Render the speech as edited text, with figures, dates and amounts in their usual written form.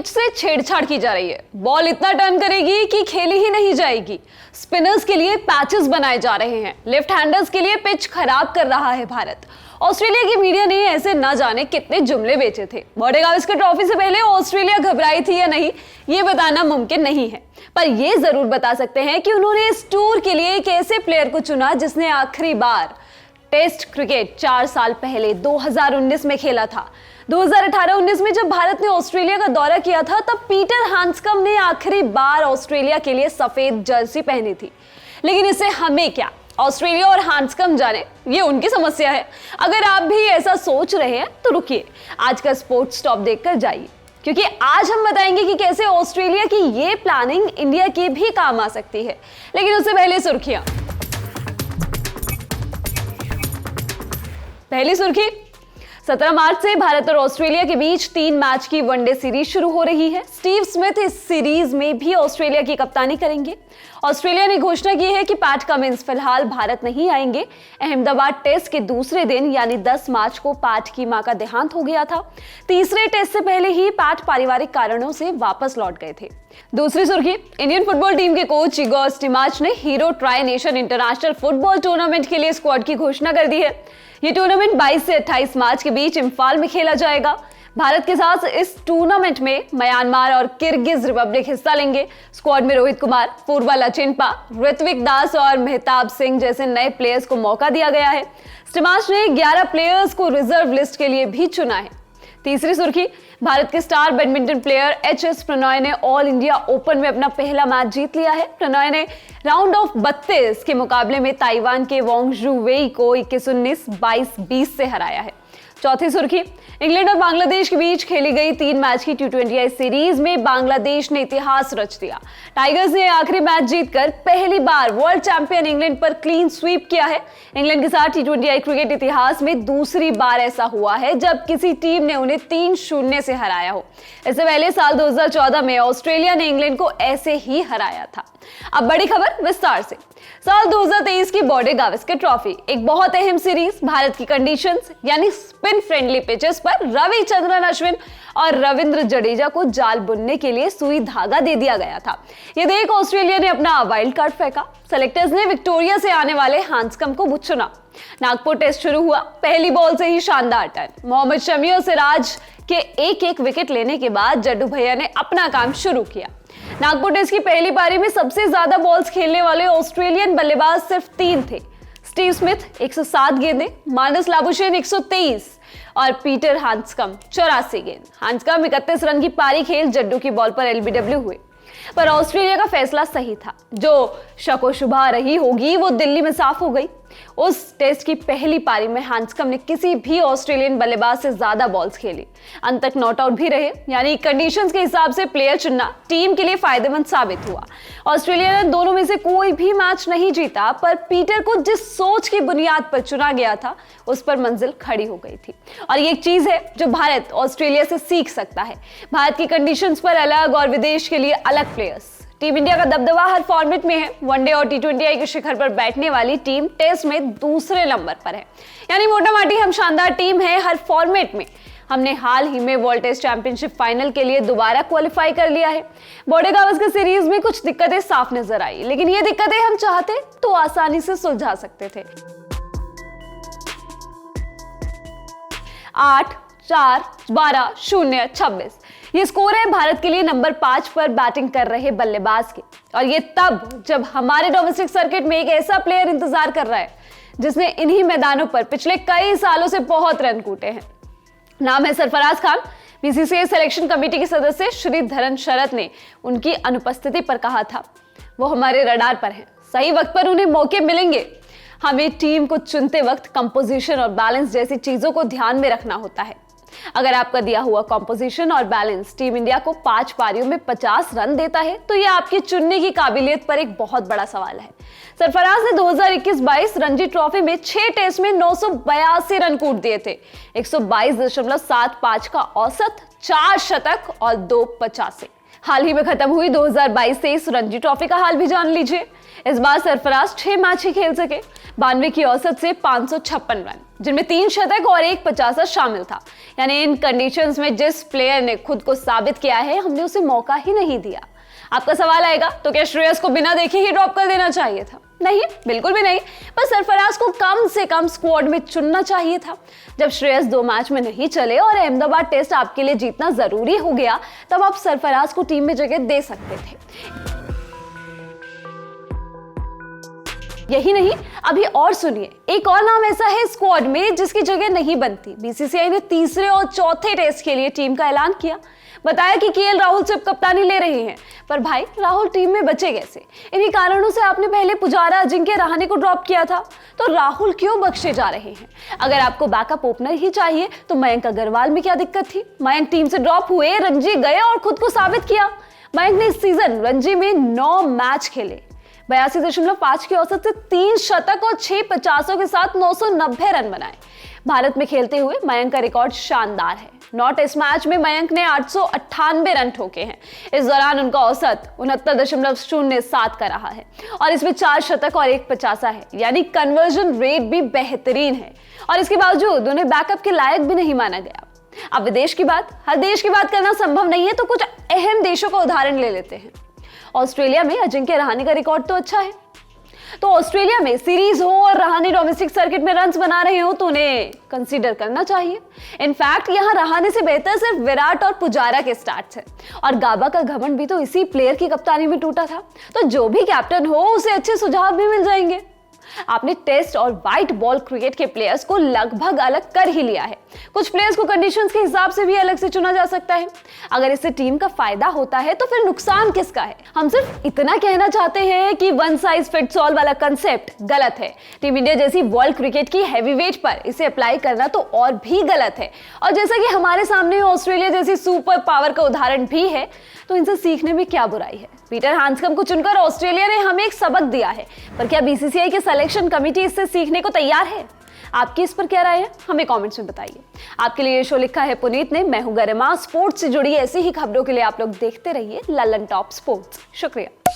Pitch से छेड़छाड़ की जा रही है। बॉल इतना टर्न करेगी कि खेली ही नहीं जाएगी। स्पिनर्स के लिए पैचेस बनाए जा रहे हैं। लेफ्ट हैंडर्स के लिए पिच खराब कर रहा है भारत। ऑस्ट्रेलिया की मीडिया ने ऐसे न जाने कितने जुमले बेचे थे। बॉडी गावस्कर ट्रॉफी से पहले ऑस्ट्रेलिया घबराई थी या नहीं, ये बताना मुमकिन नहीं है, पर ये जरूर बता सकते हैं कि उन्होंने इस टूर के लिए एक ऐसे प्लेयर को चुना जिसने आखिरी बार टेस्ट क्रिकेट 4 साल पहले 2019 में खेला था। 2018-19 में जब भारत ने ऑस्ट्रेलिया का दौरा किया था, तब पीटर हैंड्सकम्ब ने आखिरी बार ऑस्ट्रेलिया के लिए सफेद जर्सी पहनी थी। लेकिन इससे हमें क्या, ऑस्ट्रेलिया और हैंड्सकम्ब जाने, ये उनकी समस्या है। अगर आप भी ऐसा सोच रहे हैं तो रुकिए, आज का स्पोर्ट्स स्टॉप देखकर जाइए, क्योंकि आज हम बताएंगे कि कैसे ऑस्ट्रेलिया की ये प्लानिंग इंडिया की भी काम आ सकती है। लेकिन उससे पहले सुर्खियां। पहली सुर्खी, 17 मार्च से भारत और ऑस्ट्रेलिया के बीच 3 मैच की वनडे सीरीज शुरू हो रही है। स्टीव स्मिथ इस सीरीज में भी ऑस्ट्रेलिया की कप्तानी करेंगे। ऑस्ट्रेलिया ने घोषणा की है कि पैट कमिंस फिलहाल भारत नहीं आएंगे। अहमदाबाद टेस्ट के दूसरे दिन यानी 10 मार्च को पैट की मां का देहांत हो गया था। तीसरे टेस्ट से पहले ही पैट पारिवारिक कारणों से वापस लौट गए थे। दूसरी सुर्खी, इंडियन फुटबॉल टीम के कोच इगोर स्टिमाच ने hero tri nation international football tournament के लिए स्क्वाड की घोषणा कर दी है। ये टूर्नामेंट 22 से 28 मार्च के बीच इम्फाल में खेला जाएगा। भारत के साथ इस टूर्नामेंट में म्यांमार और किर्गिज रिपब्लिक हिस्सा लेंगे। स्क्वाड में रोहित कुमार, पूर्वा लचिनपा, ऋत्विक दास और मेहताब सिंह जैसे नए प्लेयर्स को मौका दिया गया है। स्टिमाच ने 11 प्लेयर्स को रिजर्व लिस्ट के लिए भी चुना है। तीसरी सुर्खी, भारत के star badminton player HS. Prannoy ने ऑल इंडिया ओपन में अपना पहला मैच जीत लिया है। प्रणॉय ने राउंड ऑफ 32 के मुकाबले में ताइवान के वोंग जू वेई को 21-19, 22-20 से हराया है। चौथी सुर्खी, इंग्लैंड और बांग्लादेश के बीच खेली गई 3 मैच की T20I सीरीज में बांग्लादेश ने इतिहास रच दिया। टाइगर्स ने आखिरी मैच जीतकर पहली बार वर्ल्ड चैंपियन इंग्लैंड पर क्लीन स्वीप किया है। इंग्लैंड के साथ T20I क्रिकेट इतिहास में दूसरी बार ऐसा हुआ है जब किसी टीम ने उन्हें 3-0 से हराया हो। इससे पहले साल 2014 में ऑस्ट्रेलिया ने इंग्लैंड को ऐसे ही हराया था। अब बड़ी खबर विस्तार से। साल 2023 की बॉडी गावस्कर ट्रॉफी एक बहुत अहम सीरीज। भारत की कंडीशंस यानी स्पिन फ्रेंडली पिचेस पर रविचंद्रन अश्विन और रविंद्र जडेजा को जाल बुनने के लिए सुई धागा दे दिया गया था। ये देख ऑस्ट्रेलिया ने अपना वाइल्ड कार्ड फेंका। सेलेक्टर्स ने विक्टोरिया से आने वाले हैंड्सकम्ब को चुना। नागपुर टेस्ट शुरू हुआ। पहली बॉल से ही शानदार टर्न। मोहम्मद शमी और सिराज के एक विकेट लेने के बाद जड्डू भैया ने अपना काम शुरू किया। नागपुर टेस्ट की पहली पारी में सबसे ज्यादा बॉल्स खेलने वाले ऑस्ट्रेलियन बल्लेबाज सिर्फ 3 थे। स्टीव स्मिथ 107 गेंदें, मानस लाबुशेन 123 और पीटर हैंड्सकम्ब 84 गेंद। हैंड्सकम्ब 31 रन की पारी खेल जड्डू की बॉल पर LBW हुए, पर ऑस्ट्रेलिया का फैसला सही था। जो शको शुबा रही होगी वो दिल्ली में साफ हो गई। उस टेस्ट की पहली पारी में हैंड्सकम्ब ने किसी भी ऑस्ट्रेलियन बल्लेबाज से ज्यादा बॉल्स खेली। अंत तक नॉट आउट भी रहे, यानी कंडीशंस के हिसाब से प्लेयर चुनना टीम के लिए फायदेमंद साबित हुआ। ऑस्ट्रेलिया ने दोनों में से कोई भी मैच नहीं जीता, पर पीटर को जिस सोच की बुनियाद पर चुना गया था उस पर मंजिल खड़ी हो गई थी। और ये एक चीज है जो भारत ऑस्ट्रेलिया से सीख सकता है। भारत की कंडीशंस पर अलग और विदेश के लिए अलग प्लेयर्स। टीम इंडिया का दबदबा हर फॉर्मेट में है। वनडे और T20I के शिखर पर बैठने वाली टीम टेस्ट में दूसरे नंबर पर है, यानी मोटा माटी हम शानदार टीम है हर फॉर्मेट में। हमने हाल ही में वर्ल्ड टेस्ट चैंपियनशिप फाइनल के लिए दोबारा क्वालिफाई कर लिया है। बॉडी गावस्कर सीरीज में कुछ दिक्कतें साफ नजर आई, लेकिन ये दिक्कतें हम चाहते तो आसानी से सुलझा सकते थे। 8, 4, 12, 0, 26 ये स्कोर है भारत के लिए नंबर 5 पर बैटिंग कर रहे बल्लेबाज के। और ये तब जब हमारे डोमेस्टिक सर्किट में एक ऐसा प्लेयर इंतजार कर रहा है जिसने इन्हीं मैदानों पर पिछले कई सालों से बहुत रन कूटे हैं। नाम है Sarfaraz Khan. BCCI selection committee के सदस्य श्रीधरन शरद ने उनकी अनुपस्थिति पर कहा था, वो हमारे रडार पर हैं, सही वक्त पर उन्हें मौके मिलेंगे। हमें टीम को चुनते वक्त कंपोजिशन और बैलेंस जैसी चीजों को ध्यान में रखना होता है। अगर आपका दिया हुआ कंपोजिशन और बैलेंस टीम इंडिया को 5 पारियों में 50 रन देता है तो यह आपकी चुनने की काबिलियत पर एक बहुत बड़ा सवाल है। सरफराज ने 2021-22 रणजी ट्रॉफी में 6 टेस्ट में 982 रन कूट दिए थे। 122.75 का औसत, 4 शतक और 2 पचासे। हाल ही में खत्म हुई 2022-23 रणजी ट्रॉफी का हाल भी जान लीजिए। इस बार सरफराज 6 मैच ही खेल सके। 92 की औसत से 556 रन, जिनमें 3 शतक और 1 50 शामिल था। यानी इन कंडीशंस में जिस प्लेयर ने खुद को साबित किया है, हमने उसे मौका ही नहीं दिया। आपका सवाल आएगा, तो क्या श्रेयस को बिना देखे ही ड्रॉप कर देना चाहिए था? नहीं, बिल्कुल भी नहीं। पर सरफराज को कम से कम स्क्वाड में चुनना चाहिए था। जब श्रेयस 2 मैच में नहीं चले और अहमदाबाद टेस्ट आपके लिए जीतना जरूरी हो गया, तब आप सरफराज को टीम में जगह दे सकते थे। यही नहीं, अभी और सुनिए, एक और नाम ऐसा है स्क्वाड में जिसकी जगह नहीं बनती। बीसीसीआई ने तीसरे और चौथे टेस्ट के लिए टीम का ऐलान किया। बताया कि केएल राहुल सिर्फ कप्तानी ले रहे हैं, पर भाई राहुल टीम में बचे कैसे? इन्हीं कारणों से आपने पहले पुजारा, अजिंक्य रहाणे को ड्रॉप किया था, तो राहुल क्यों बख्शे जा रहे हैं? अगर आपको बैकअप ओपनर ही चाहिए तो मयंक अग्रवाल में क्या दिक्कत थी? मयंक टीम से ड्रॉप हुए, रणजी गए और खुद को साबित किया। मयंक ने इस सीजन रणजी में 9 मैच खेले, 82.5 की औसत से 3 शतक और 6 50 के साथ 990 रन बनाए। भारत में खेलते हुए मयंक का रिकॉर्ड शानदार है। 9 टेस्ट मैच में मयंक ने 898 रन ठोके हैं। इस दौरान उनका औसत 69.07 का रहा है और इसमें 4 शतक और 1 50 है, यानी कन्वर्जन रेट भी बेहतरीन है। और इसके बावजूद उन्हें बैकअप के लायक भी नहीं माना गया। अब विदेश की बात, हर देश की बात करना संभव नहीं है, तो कुछ अहम देशों का उदाहरण ले लेते हैं। ऑस्ट्रेलिया में अजिंक्य रहाणे का रिकॉर्ड तो अच्छा है, तो ऑस्ट्रेलिया में सीरीज हो और रहाणे डोमेस्टिक सर्किट में रन्स बना रहे हो तो उन्हें कंसीडर करना चाहिए। इनफैक्ट यहां रहाणे से बेहतर सिर्फ विराट और पुजारा के स्टार्ट्स हैं, और गाबा का घमंड भी तो इसी प्लेयर की कप्तानी में टूटा था। तो जो भी कैप्टन हो उसे अच्छे सुझाव भी मिल जाएंगे। आपने टेस्ट और व्हाइट बॉल क्रिकेट के प्लेयर्स को लगभग अलग कर ही लिया है। कुछ प्लेयर्स को कंडीशंस के हिसाब से भी अलग से चुना जा सकता है। अगर इससे टीम का फायदा होता है तो फिर नुकसान किसका है? हम सिर्फ इतना कहना चाहते हैं कि वन साइज फिट्स ऑल वाला कंसेप्ट गलत है। टीम इंडिया जैसी वर्ल्ड क्रिकेट की हैवीवेट पर इसे अप्लाई करना तो और भी गलत है। और जैसा कि हमारे सामने ऑस्ट्रेलिया जैसी सुपर पावर का उदाहरण भी है, तो इनसे सीखने में क्या बुराई है? पीटर हैंड्सकम को चुनकर ऑस्ट्रेलिया ने हमें एक सबक दिया है, पर क्या बीसीसीआई की सिलेक्शन कमेटी इससे सीखने को तैयार है? आपकी इस पर क्या राय है? हमें कमेंट्स में बताइए। आपके लिए ये शो लिखा है पुनीत ने। मैं हूं गरिमा। स्पोर्ट्स से जुड़ी ऐसी ही खबरों के लिए आप लोग देखते रहिए ललन टॉप स्पोर्ट्स। शुक्रिया।